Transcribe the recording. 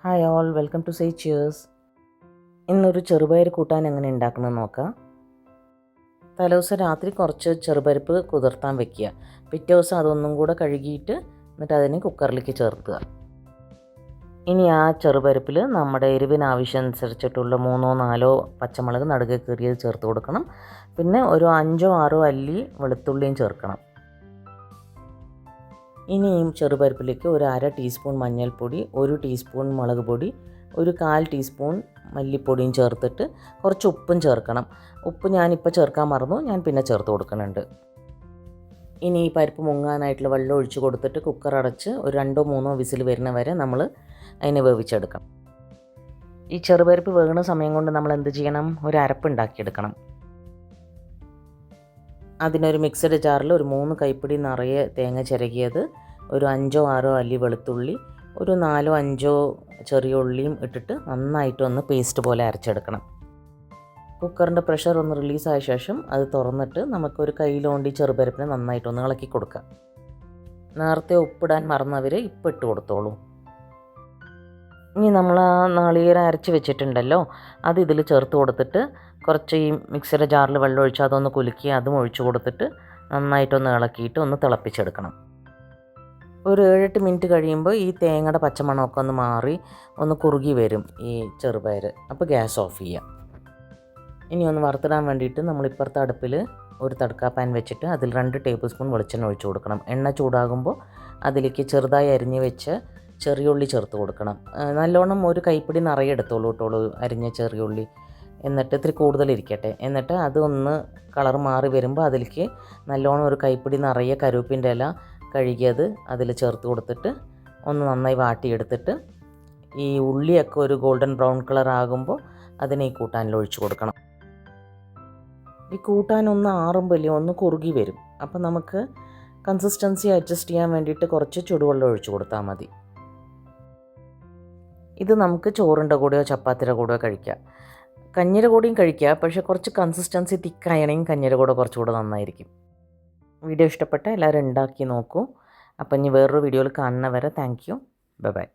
Hi all, welcome to say cheers. ഇന്നൊരു ചെറുപയർ കൂട്ടാൻ എങ്ങനെ ഉണ്ടാക്കണമെന്ന് നോക്കാം. തലേദിവസം രാത്രി കുറച്ച് ചെറുപരിപ്പ് കുതിർത്താൻ വെക്കുക. പിറ്റേ ദിവസം അതൊന്നും കൂടെ കഴുകിയിട്ട് എന്നിട്ട് അതിനെ കുക്കറിലേക്ക് ചേർക്കുക. ഇനി ആ ചെറുപരിപ്പിൽ നമ്മുടെ എരിവിന് ആവശ്യമനുസരിച്ചിട്ടുള്ള 3-4 പച്ചമുളക് നടുകെ കീറിയത് ചേർത്ത് കൊടുക്കണം. പിന്നെ ഒരു 5-6 അല്ലി വെളുത്തുള്ളിയും ചേർക്കണം. ഇനി ഈ ചെറുപരിപ്പിലേക്ക് ഒരു 1/2 ടീസ്പൂൺ മഞ്ഞൾപ്പൊടി, 1 ടീസ്പൂൺ മുളക് പൊടി, ഒരു 1/4 ടീസ്പൂൺ മല്ലിപ്പൊടിയും ചേർത്തിട്ട് കുറച്ച് ഉപ്പും ചേർക്കണം. ഉപ്പ് ഞാനിപ്പോൾ ചേർക്കാൻ മറന്നു, ഞാൻ പിന്നെ ചേർത്ത് കൊടുക്കുന്നുണ്ട്. ഇനി ഈ പരിപ്പ് മുങ്ങാനായിട്ടുള്ള വെള്ളം ഒഴിച്ച് കൊടുത്തിട്ട് കുക്കർ അടച്ച് ഒരു 2-3 വിസിൽ വരുന്ന വരെ നമ്മൾ അതിനെ വേവിച്ചെടുക്കണം. ഈ ചെറുപരിപ്പ് വേകുന്ന സമയം കൊണ്ട് നമ്മൾ എന്ത് ചെയ്യണം? ഒരു അരപ്പ് ഉണ്ടാക്കിയെടുക്കണം. അതിനൊരു മിക്സഡ് ജാറിൽ ഒരു 3 കൈപ്പിടി നിറയെ തേങ്ങ ചിരകിയത്, ഒരു 5-6 അല്ലി വെളുത്തുള്ളി, ഒരു 4-5 ചെറിയ ഉള്ളിയും ഇട്ടിട്ട് നന്നായിട്ടൊന്ന് പേസ്റ്റ് പോലെ അരച്ചെടുക്കണം. കുക്കറിൻ്റെ പ്രഷർ ഒന്ന് റിലീസായ ശേഷം അത് തുറന്നിട്ട് നമുക്കൊരു കയ്യിലോണ്ടി ചെറുപരിപ്പിനെ നന്നായിട്ടൊന്ന് ഇളക്കി കൊടുക്കാം. നേരത്തെ ഉപ്പിടാൻ മറന്നവർ ഇപ്പം ഇട്ട് കൊടുത്തോളൂ. ഇനി നമ്മൾ ആ നാളികേരം അരച്ച് വെച്ചിട്ടുണ്ടല്ലോ, അത് ഇതിൽ ചേർത്ത് കൊടുത്തിട്ട് കുറച്ച് ഈ മിക്സിയുടെ ജാറിൽ വെള്ളം ഒഴിച്ച് അതൊന്ന് കുലുക്കി അതും ഒഴിച്ച് കൊടുത്തിട്ട് നന്നായിട്ടൊന്ന് ഇളക്കിയിട്ട് ഒന്ന് തിളപ്പിച്ചെടുക്കണം. ഒരു 7-8 മിനിറ്റ് കഴിയുമ്പോൾ ഈ തേങ്ങയുടെ പച്ചമണമൊക്കെ ഒന്ന് മാറി ഒന്ന് കുറുകി വരും ഈ ചെറുപയർ. അപ്പോൾ ഗ്യാസ് ഓഫ് ചെയ്യാം. ഇനി ഒന്ന് വറുത്തിടാൻ വേണ്ടിയിട്ട് നമ്മൾ ഇപ്പുറത്തെ അടുപ്പിൽ ഒരു തടുക്ക പാൻ വെച്ചിട്ട് അതിൽ 2 ടേബിൾ സ്പൂൺ വെളിച്ചെണ്ണ ഒഴിച്ച് കൊടുക്കണം. എണ്ണ ചൂടാകുമ്പോൾ അതിലേക്ക് ചെറുതായി അരിഞ്ഞ് വെച്ച് ചെറിയ ഉള്ളി ചേർത്ത് കൊടുക്കണം. നല്ലോണം ഒരു കൈപ്പിടി നിറയെ എടുത്തോളൂ അരിഞ്ഞ ചെറിയ ഉള്ളി. എന്നിട്ട് ഇത്തിരി കൂടുതലിരിക്കട്ടെ. എന്നിട്ട് അതൊന്ന് കളർ മാറി വരുമ്പോൾ അതിലേക്ക് നല്ലോണം ഒരു കൈപ്പിടി നിറയെ കരുവേപ്പിൻ്റെ ഇല കഴുകിയത് അതിൽ ചേർത്ത് കൊടുത്തിട്ട് ഒന്ന് നന്നായി വാട്ടിയെടുത്തിട്ട് ഈ ഉള്ളിയൊക്കെ ഒരു ഗോൾഡൻ ബ്രൗൺ കളർ ആകുമ്പോൾ അതിനെ ഈ കൂട്ടാനിൽ ഒഴിച്ച് കൊടുക്കണം. ഈ കൂട്ടാൻ ഒന്ന് ആറുമ്പോൾ ഒന്ന് കുറുകി വരും. അപ്പോൾ നമുക്ക് കൺസിസ്റ്റൻസി അഡ്ജസ്റ്റ് ചെയ്യാൻ വേണ്ടിയിട്ട് കുറച്ച് ചുടുവെള്ളം ഒഴിച്ച് കൊടുത്താൽ മതി. ഇത് നമുക്ക് ചോറിൻ്റെ കൂടെയോ ചപ്പാത്തിയുടെ കൂടെയോ കഴിക്കാം. കഞ്ഞിയുടെ കൂടെയും കഴിക്കുക, പക്ഷേ കുറച്ച് കൺസിസ്റ്റൻസി തിക്കായണമെങ്കിൽ കഞ്ഞിയുടെ കൂടെ കുറച്ചുകൂടെ നന്നായിരിക്കും. വീഡിയോ ഇഷ്ടപ്പെട്ട എല്ലാവരും ഉണ്ടാക്കി നോക്കൂ. അപ്പം ഇനി വേറൊരു വീഡിയോയിൽ കാണുന്നവരെ താങ്ക് യു. ബൈ.